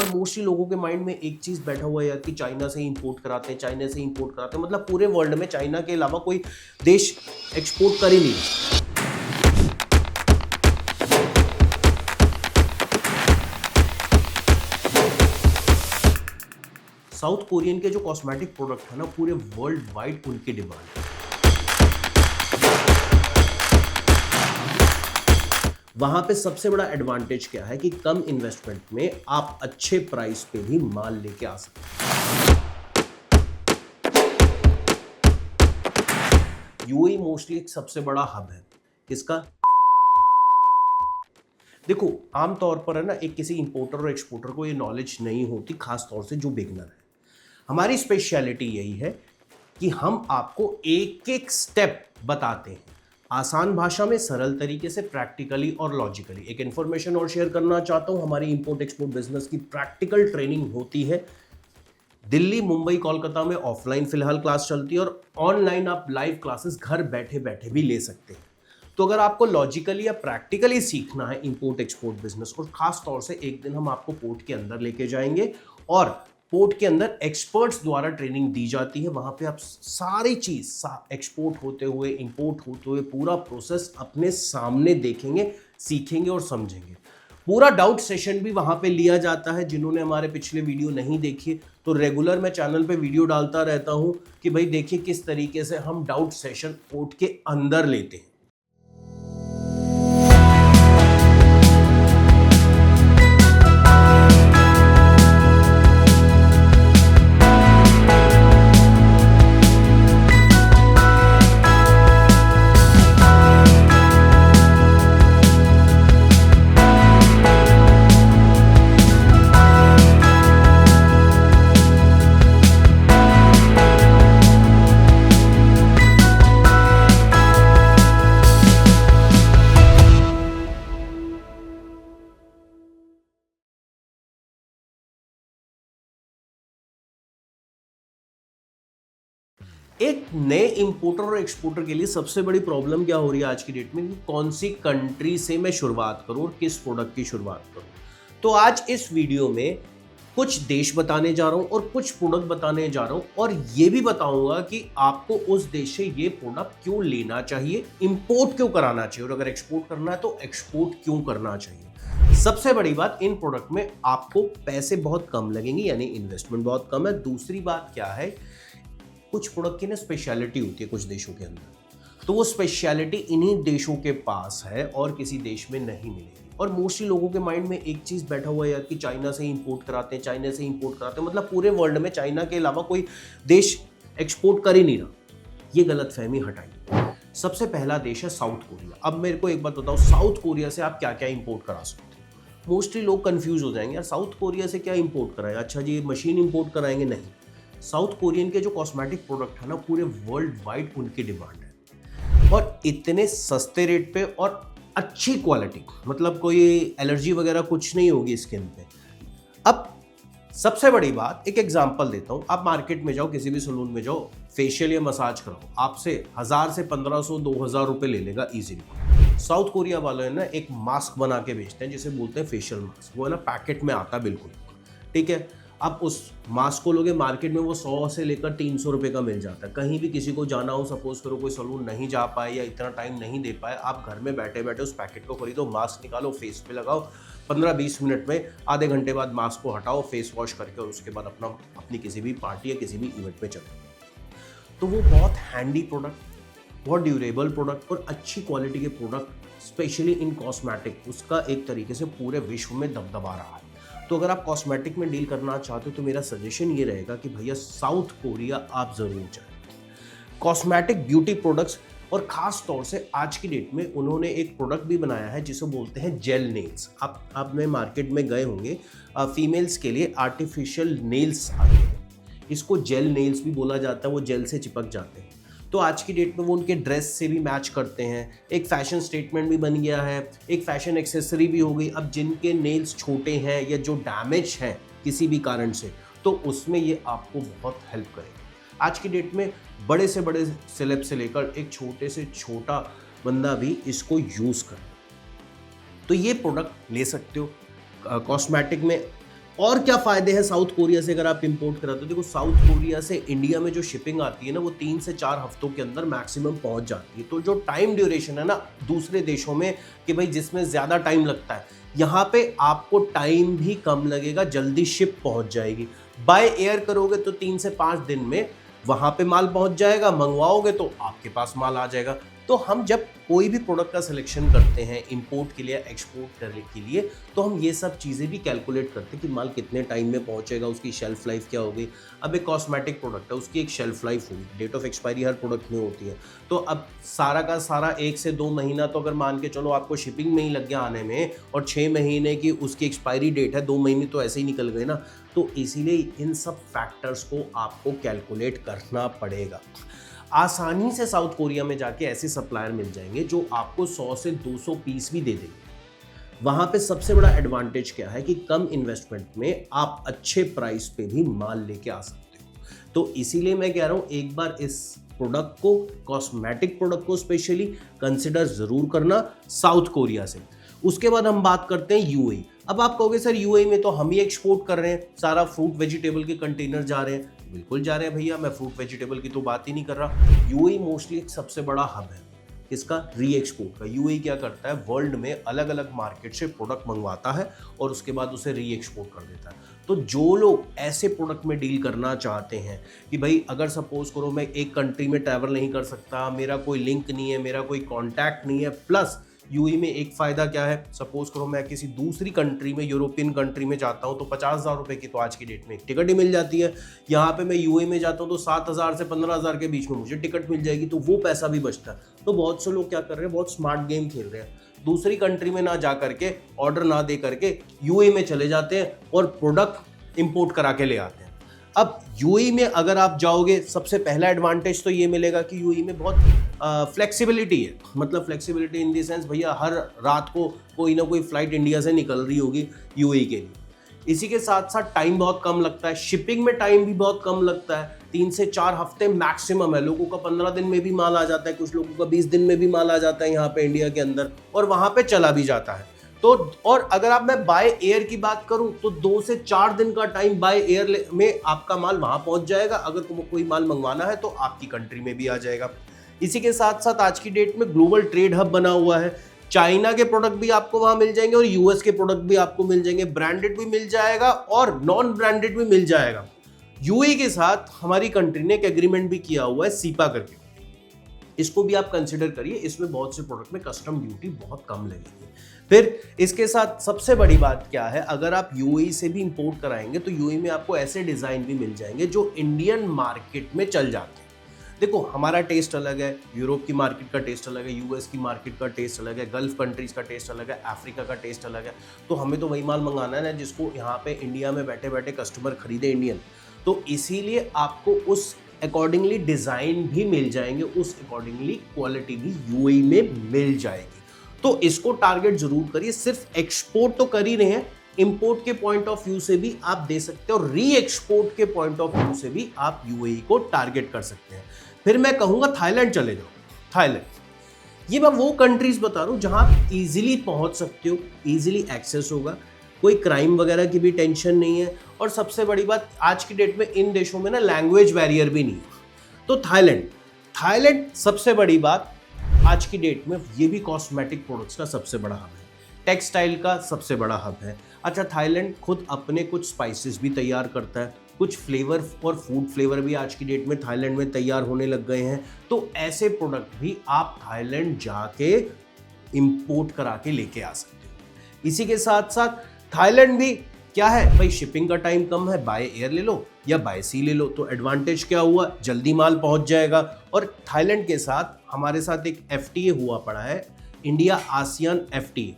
और मोस्टली लोगों के माइंड में एक चीज बैठा हुआ है यार कि चाइना से इंपोर्ट कराते हैं, चाइना से इंपोर्ट कराते हैं, मतलब पूरे वर्ल्ड में चाइना के अलावा कोई देश एक्सपोर्ट कर ही नहीं रहा। साउथ कोरियन के जो कॉस्मेटिक प्रोडक्ट है ना, पूरे वर्ल्ड वाइड उनकी डिमांड है। वहां पे सबसे बड़ा एडवांटेज क्या है कि कम इन्वेस्टमेंट में आप अच्छे प्राइस पे भी माल लेके आ सकते हैं। यूएई मोस्टली एक सबसे बड़ा हब है। किसका? देखो, आमतौर पर है ना, एक किसी इंपोर्टर और एक्सपोर्टर को ये नॉलेज नहीं होती, खास तौर से जो बिगनर है। हमारी स्पेशलिटी यही है कि हम आपको एक एक स्टेप बताते हैं, आसान भाषा में, सरल तरीके से, प्रैक्टिकली और लॉजिकली। एक इन्फॉर्मेशन और शेयर करना चाहता हूं, हमारी इंपोर्ट एक्सपोर्ट बिजनेस की प्रैक्टिकल ट्रेनिंग होती है। दिल्ली, मुंबई, कोलकाता में ऑफलाइन फिलहाल क्लास चलती है और ऑनलाइन आप लाइव क्लासेस घर बैठे बैठे भी ले सकते हैं। तो अगर आपको लॉजिकली या प्रैक्टिकली सीखना है इंपोर्ट एक्सपोर्ट बिजनेस, और खास तौर से एक दिन हम आपको पोर्ट के अंदर लेके जाएंगे और पोर्ट के अंदर एक्सपर्ट्स द्वारा ट्रेनिंग दी जाती है। वहां पे आप सारी चीज एक्सपोर्ट होते हुए, इंपोर्ट होते हुए पूरा प्रोसेस अपने सामने देखेंगे, सीखेंगे और समझेंगे। पूरा डाउट सेशन भी वहां पे लिया जाता है। जिन्होंने हमारे पिछले वीडियो नहीं देखी तो रेगुलर मैं चैनल पे वीडियो डालता रहता हूं कि भाई देखिए किस तरीके से हम डाउट सेशन पोर्ट के अंदर लेते हैं। एक नए इंपोर्टर और एक्सपोर्टर के लिए सबसे बड़ी प्रॉब्लम क्या हो रही है आज की डेट में कि कौन सी कंट्री से मैं शुरुआत करूं और किस प्रोडक्ट की शुरुआत करूं। तो आज इस वीडियो में कुछ देश बताने जा रहा हूं और कुछ प्रोडक्ट बताने जा रहा हूं, और ये भी बताऊंगा कि आपको उस देश से ये प्रोडक्ट क्यों लेना चाहिए, इंपोर्ट क्यों कराना चाहिए, और अगर एक्सपोर्ट करना है तो एक्सपोर्ट क्यों करना चाहिए। सबसे बड़ी बात, इन प्रोडक्ट में आपको पैसे बहुत कम लगेंगे, यानी इन्वेस्टमेंट बहुत कम है। दूसरी बात क्या है, कुछ प्रोडक्ट की ना स्पेशलिटी होती है कुछ देशों के अंदर, तो वो स्पेशलिटी इन्हीं देशों के पास है और किसी देश में नहीं मिलेगी। और मोस्टली लोगों के माइंड में एक चीज बैठा हुआ है यार कि चाइना से इंपोर्ट कराते हैं, चाइना से इंपोर्ट कराते हैं, मतलब पूरे वर्ल्ड में चाइना के अलावा कोई देश एक्सपोर्ट कर ही नहीं रहा। ये गलतफहमी हटाई। सबसे पहला देश है साउथ कोरिया। अब मेरे को एक बात बताओ, साउथ कोरिया से आप क्या क्या इंपोर्ट करा सकते हो। मोस्टली लोग कंफ्यूज हो जाएंगे, यार साउथ कोरिया से क्या इंपोर्ट कराएं, अच्छा जी मशीन इंपोर्ट कराएंगे। नहीं, साउथ कोरियन के जो कॉस्मेटिक प्रोडक्ट है ना, पूरे वर्ल्ड वाइड उनकी डिमांड है, और इतने सस्ते रेट पे और अच्छी क्वालिटी, मतलब कोई एलर्जी वगैरह कुछ नहीं होगी स्किन पे। अब सबसे बड़ी बात, एक एग्जांपल देता हूं। आप मार्केट में जाओ, किसी भी सलून में जाओ, फेशियल या मसाज कराओ, आपसे 1000 से 1500 2000 रुपए ले लेगा इजीली। साउथ कोरिया वाले है ना एक मास्क बना के बेचते हैं जिसे बोलते हैं फेशियल मास्क। वो है ना पैकेट में आता है बिल्कुल, ठीक है। अब उस मास्क को लोगे मार्केट में, वो 100 से लेकर 300 रुपए का मिल जाता है। कहीं भी किसी को जाना हो, सपोज करो कोई सलून नहीं जा पाए या इतना टाइम नहीं दे पाए, आप घर में बैठे बैठे उस पैकेट को खरीदो, मास्क निकालो, फेस पे लगाओ, 15-20 मिनट में, आधे घंटे बाद मास्क को हटाओ, फेस वॉश करके, और उसके बाद अपनी किसी भी पार्टी या किसी भी इवेंट में चलो। तो वो बहुत हैंडी प्रोडक्ट, बहुत ड्यूरेबल प्रोडक्ट और अच्छी क्वालिटी के प्रोडक्ट, स्पेशली इन कॉस्मेटिक, उसका एक तरीके से पूरे विश्व में दबदबा रहा है। तो अगर आप कॉस्मेटिक में डील करना चाहते हो तो मेरा सजेशन ये रहेगा कि भैया साउथ कोरिया आप जरूर जाएं। कॉस्मेटिक ब्यूटी प्रोडक्ट्स, और खास तौर से आज की डेट में उन्होंने एक प्रोडक्ट भी बनाया है जिसे बोलते हैं जेल नेल्स। आप में मार्केट में गए होंगे, फीमेल्स के लिए आर्टिफिशियल नेल्स आते हैं, इसको जेल नेल्स भी बोला जाता है, वो जेल से चिपक जाते हैं। तो आज की डेट में वो उनके ड्रेस से भी मैच करते हैं, एक फैशन स्टेटमेंट भी बन गया है, एक फैशन एक्सेसरी भी हो गई। अब जिनके नेल्स छोटे हैं या जो डैमेज हैं किसी भी कारण से, तो उसमें ये आपको बहुत हेल्प करेगा। आज की डेट में बड़े से बड़े सेलेब से लेकर एक छोटे से छोटा बंदा भी इसको यूज़ करे, तो ये प्रोडक्ट ले सकते हो। कॉस्मेटिक में और क्या फ़ायदे हैं साउथ कोरिया से अगर आप इंपोर्ट कराते हो? देखो, साउथ कोरिया से इंडिया में जो शिपिंग आती है ना, वो 3 से 4 हफ्तों के अंदर मैक्सिमम पहुंच जाती है। तो जो टाइम ड्यूरेशन है ना दूसरे देशों में कि भाई जिसमें ज़्यादा टाइम लगता है, यहाँ पे आपको टाइम भी कम लगेगा, जल्दी शिप पहुंच जाएगी। बाय एयर करोगे तो 3 से 5 दिन में वहाँ पे माल पहुंच जाएगा, मंगवाओगे तो आपके पास माल आ जाएगा। तो हम जब कोई भी प्रोडक्ट का सिलेक्शन करते हैं इंपोर्ट के लिए, एक्सपोर्ट करने के लिए, तो हम ये सब चीज़ें भी कैलकुलेट करते हैं कि माल कितने टाइम में पहुंचेगा, उसकी शेल्फ लाइफ क्या होगी। अब एक कॉस्मेटिक प्रोडक्ट है, उसकी एक शेल्फ लाइफ होगी, डेट ऑफ एक्सपायरी हर प्रोडक्ट में होती है। तो अब सारा का सारा 1 से 2 महीना तो अगर मान के चलो आपको शिपिंग में ही लग गया आने में, और 6 महीने की उसकी एक्सपायरी डेट है, 2 महीने तो ऐसे ही निकल गए ना। तो इसीलिए इन सब फैक्टर्स को आपको कैलकुलेट करना पड़ेगा। आसानी से साउथ कोरिया में जाके ऐसे सप्लायर मिल जाएंगे जो आपको 100 से 200 पीस भी दे देंगे। वहाँ पे सबसे बड़ा एडवांटेज क्या है कि कम इन्वेस्टमेंट में आप अच्छे प्राइस पे भी माल लेके आ सकते हो। तो इसीलिए मैं कह रहा हूँ एक बार इस प्रोडक्ट को, कॉस्मेटिक प्रोडक्ट को स्पेशली कंसिडर ज़रूर करना साउथ कोरिया से। उसके बाद हम बात करते हैं यूएई। अब आप कहोगे सर यूएई में तो हम ही एक्सपोर्ट कर रहे हैं, सारा फ्रूट वेजिटेबल के कंटेनर जा रहे हैं। बिल्कुल जा रहे हैं भैया, मैं फ्रूट वेजिटेबल की तो बात ही नहीं कर रहा। यूएई मोस्टली एक सबसे बड़ा हब है इसका री एक्सपोर्ट का। यूएई क्या करता है, वर्ल्ड में अलग अलग मार्केट से प्रोडक्ट मंगवाता है और उसके बाद उसे री एक्सपोर्ट कर देता है। तो जो लोग ऐसे प्रोडक्ट में डील करना चाहते हैं कि भाई अगर सपोज करो मैं एक कंट्री में ट्रैवल नहीं कर सकता, मेरा कोई लिंक नहीं है, मेरा कोई कॉन्टैक्ट नहीं है, प्लस यूएई में एक फ़ायदा क्या है, सपोज करो मैं किसी दूसरी कंट्री में, यूरोपियन कंट्री में जाता हूँ तो 50,000 रुपये की तो आज की डेट में एक टिकट ही मिल जाती है। यहाँ पे मैं यूएई में जाता हूँ तो 7,000 से 15,000 के बीच में मुझे टिकट मिल जाएगी, तो वो पैसा भी बचता है। तो बहुत से लोग क्या कर रहे हैं, बहुत स्मार्ट गेम खेल रहे हैं, दूसरी कंट्री में ना जा करके, ऑर्डर ना दे करके यूएई में चले जाते हैं और प्रोडक्ट इंपोर्ट करा के ले आते हैं। अब यूएई में अगर आप जाओगे, सबसे पहला एडवांटेज तो ये मिलेगा कि यूएई में बहुत फ्लेक्सिबिलिटी है। मतलब फ्लेक्सिबिलिटी इन दी सेंस, भैया हर रात को कोई ना कोई फ्लाइट इंडिया से निकल रही होगी यूएई के लिए। इसी के साथ साथ टाइम बहुत कम लगता है, शिपिंग में टाइम भी बहुत कम लगता है, 3 से 4 हफ्ते मैक्सिमम है। लोगों का 15 दिन में भी माल आ जाता है, कुछ लोगों का 20 दिन में भी माल आ जाता है यहाँ पे इंडिया के अंदर, और वहाँ पे चला भी जाता है। तो और अगर आप मैं बाय एयर की बात करूं तो 2 से 4 दिन का टाइम बाय एयर में आपका माल वहां पहुंच जाएगा। अगर कोई माल मंगवाना है तो आपकी कंट्री में भी आ जाएगा। इसी के साथ साथ आज की डेट में ग्लोबल ट्रेड हब बना हुआ है, चाइना के प्रोडक्ट भी आपको वहां मिल जाएंगे और यूएस के प्रोडक्ट भी आपको मिल जाएंगे, ब्रांडेड भी मिल जाएगा और नॉन ब्रांडेड भी मिल जाएगा। यूएई के साथ हमारी कंट्री ने एक एग्रीमेंट भी किया हुआ है सीपा करके, इसको भी आप कंसिडर करिए। इसमें बहुत से प्रोडक्ट में कस्टम ड्यूटी बहुत कम लगेगी। फिर इसके साथ सबसे बड़ी बात क्या है, अगर आप यूएई से भी इंपोर्ट कराएंगे तो यूएई में आपको ऐसे डिज़ाइन भी मिल जाएंगे जो इंडियन मार्केट में चल जाते हैं। देखो, हमारा टेस्ट अलग है, यूरोप की मार्केट का टेस्ट अलग है, यूएस की मार्केट का टेस्ट अलग है, गल्फ कंट्रीज़ का टेस्ट अलग है, अफ्रीका का टेस्ट अलग है। तो हमें तो वही माल मंगाना है ना जिसको यहाँ पे इंडिया में बैठे बैठे कस्टमर खरीदे इंडियन। तो इसीलिए आपको उस अकॉर्डिंगली डिज़ाइन भी मिल जाएंगे, उस अकॉर्डिंगली क्वालिटी भी यूएई में मिल जाएगी। तो इसको टारगेट जरूर करिए। सिर्फ एक्सपोर्ट तो कर ही रहे हैं, इंपोर्ट के पॉइंट ऑफ व्यू से भी आप दे सकते हो और री एक्सपोर्ट के पॉइंट ऑफ व्यू से भी आप यूएई को टारगेट कर सकते हैं। फिर मैं कहूंगा थाईलैंड चले जाओ। थाईलैंड, ये मैं वो कंट्रीज बता रहा हूं जहां आप इजीली पहुंच सकते हो, इजीली एक्सेस होगा, कोई क्राइम वगैरह की भी टेंशन नहीं है, और सबसे बड़ी बात आज की डेट में इन देशों में ना लैंग्वेज बैरियर भी नहीं है। तो थाईलैंड सबसे बड़ी बात आज की डेट में, ये भी कॉस्मेटिक प्रोडक्ट्स का सबसे बड़ा हब है, टेक्सटाइल का सबसे बड़ा हब है। अच्छा, थाईलैंड खुद अपने कुछ स्पाइसेस भी तैयार करता है, कुछ फ्लेवर और फूड फ्लेवर भी आज की डेट में थाईलैंड में तैयार होने लग गए हैं। तो ऐसे प्रोडक्ट भी आप थाईलैंड जाके इंपोर्ट करा के लेके आ सकते हो। इसी के साथ साथ थाईलैंड भी क्या है भाई, शिपिंग का टाइम कम है, बाय एयर ले लो या बाय सी ले लो, तो एडवांटेज क्या हुआ, जल्दी माल पहुंच जाएगा। और थाईलैंड के साथ हमारे साथ एक एफटीए हुआ पड़ा है, इंडिया आसियान एफटीए,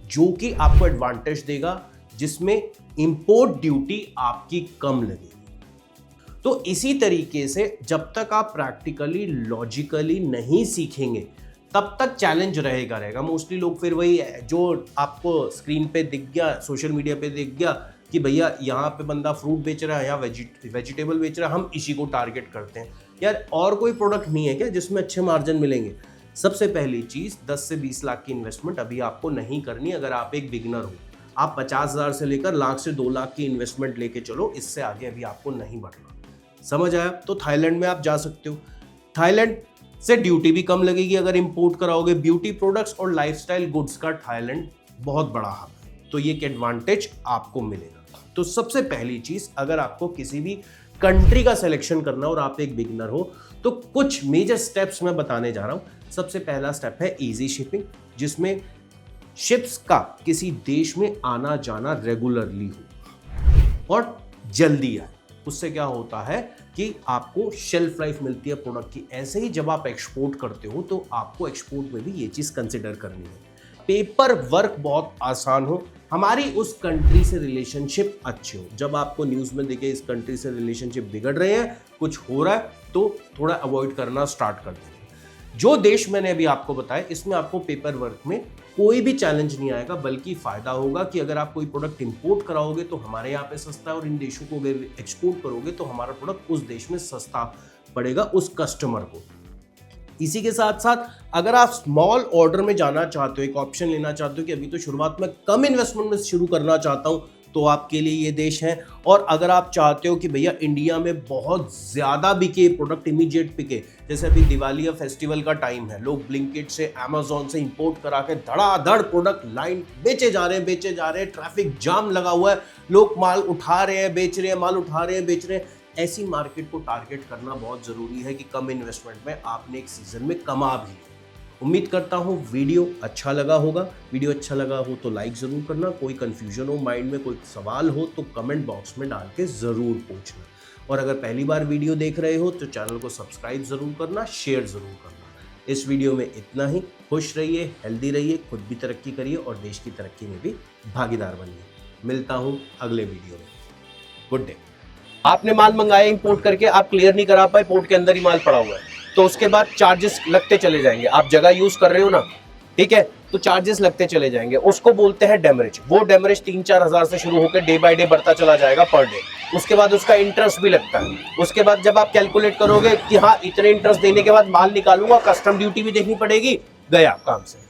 जो कि आपको एडवांटेज देगा, जिसमें इंपोर्ट ड्यूटी आपकी कम लगेगी। तो इसी तरीके से जब तक आप प्रैक्टिकली लॉजिकली नहीं सीखेंगे तब तक चैलेंज रहेगा। मोस्टली लोग फिर वही जो आपको स्क्रीन पे दिख गया, सोशल मीडिया पे दिख गया कि भैया यहाँ पे बंदा फ्रूट बेच रहा है या वेजिटेबल बेच रहा है, हम इसी को टारगेट करते हैं। यार और कोई प्रोडक्ट नहीं है क्या जिसमें अच्छे मार्जिन मिलेंगे? सबसे पहली चीज़, 10 से 20 लाख की इन्वेस्टमेंट अभी आपको नहीं करनी अगर आप एक बिगिनर हो। आप 50,000 से लेकर लाख से 2 लाख की इन्वेस्टमेंट लेके चलो, इससे आगे अभी आपको नहीं बढ़ना। समझ आया? तो थाईलैंड में आप जा सकते हो। थाईलैंड से ड्यूटी भी कम लगेगी अगर इंपोर्ट कराओगे। ब्यूटी प्रोडक्ट्स और लाइफस्टाइल गुड्स का थाईलैंड बहुत बड़ा हब है, तो ये एक एडवांटेज आपको मिलेगा। तो सबसे पहली चीज, अगर आपको किसी भी कंट्री का सिलेक्शन करना और आप एक बिगिनर हो, तो कुछ मेजर स्टेप्स मैं बताने जा रहा हूं। सबसे पहला स्टेप है इजी शिपिंग, जिसमें शिप्स का किसी देश में आना जाना रेगुलरली हो और जल्दी आए। उससे क्या होता है कि आपको शेल्फ लाइफ मिलती है प्रोडक्ट की। ऐसे ही जब आप एक्सपोर्ट करते हो तो आपको एक्सपोर्ट में भी ये चीज कंसिडर करनी है। पेपर वर्क बहुत आसान हो, हमारी उस कंट्री से रिलेशनशिप अच्छे हो। जब आपको न्यूज में दिखे इस कंट्री से रिलेशनशिप बिगड़ रहे हैं, कुछ हो रहा है, तो थोड़ा अवॉइड करना स्टार्ट कर देंगे। जो देश मैंने अभी आपको बताया, इसमें आपको पेपर वर्क में कोई भी चैलेंज नहीं आएगा, बल्कि फायदा होगा कि अगर आप कोई प्रोडक्ट इंपोर्ट कराओगे तो हमारे यहाँ पे सस्ता है, और इन देशों को अगर एक्सपोर्ट करोगे तो हमारा प्रोडक्ट उस देश में सस्ता पड़ेगा उस कस्टमर को। इसी के साथ साथ अगर आप स्मॉल ऑर्डर में जाना चाहते हो, एक ऑप्शन लेना चाहते हो कि अभी तो शुरुआत में कम इन्वेस्टमेंट में शुरू करना चाहता हूं, तो आपके लिए ये देश है। और अगर आप चाहते हो कि भैया इंडिया में बहुत ज़्यादा बिके प्रोडक्ट, इमीडिएट बिके, जैसे अभी दिवाली या फेस्टिवल का टाइम है, लोग ब्लिंकिट से, अमेजोन से इंपोर्ट करा के धड़ाधड़ प्रोडक्ट लाइन बेचे जा रहे हैं, ट्रैफिक जाम लगा हुआ है, लोग माल उठा रहे हैं, बेच रहे हैं, माल उठा रहे हैं, बेच रहे हैं। ऐसी मार्केट को टारगेट करना बहुत ज़रूरी है कि कम इन्वेस्टमेंट में आपने एक सीजन में कमा भी। उम्मीद करता हूँ वीडियो अच्छा लगा होगा। वीडियो अच्छा लगा हो तो लाइक ज़रूर करना। कोई कन्फ्यूजन हो माइंड में, कोई सवाल हो तो कमेंट बॉक्स में डाल के ज़रूर पूछना। और अगर पहली बार वीडियो देख रहे हो तो चैनल को सब्सक्राइब ज़रूर करना, शेयर ज़रूर करना। इस वीडियो में इतना ही। खुश रहिए, हेल्दी रहिए, खुद भी तरक्की करिए और देश की तरक्की में भी भागीदार बनिए। मिलता हूँ अगले वीडियो में। Good day. आपने माल मंगाया इंपोर्ट करके, आप क्लियर नहीं करा पाए, पोर्ट के अंदर ही माल पड़ा हुआ है, तो उसके बाद चार्जेस लगते चले जाएंगे। आप जगह यूज कर रहे हो ना, ठीक है, तो चार्जेस लगते चले जाएंगे। उसको बोलते हैं डेमरेज। वो डेमरेज 3-4 हज़ार से शुरू होकर डे बाय डे बढ़ता चला जाएगा पर डे। उसके बाद उसका इंटरेस्ट भी लगता है। उसके बाद जब आप कैलकुलेट करोगे कि हाँ इतने इंटरेस्ट देने के बाद माल निकालूंगा, कस्टम ड्यूटी भी देखनी पड़ेगी, गया काम से।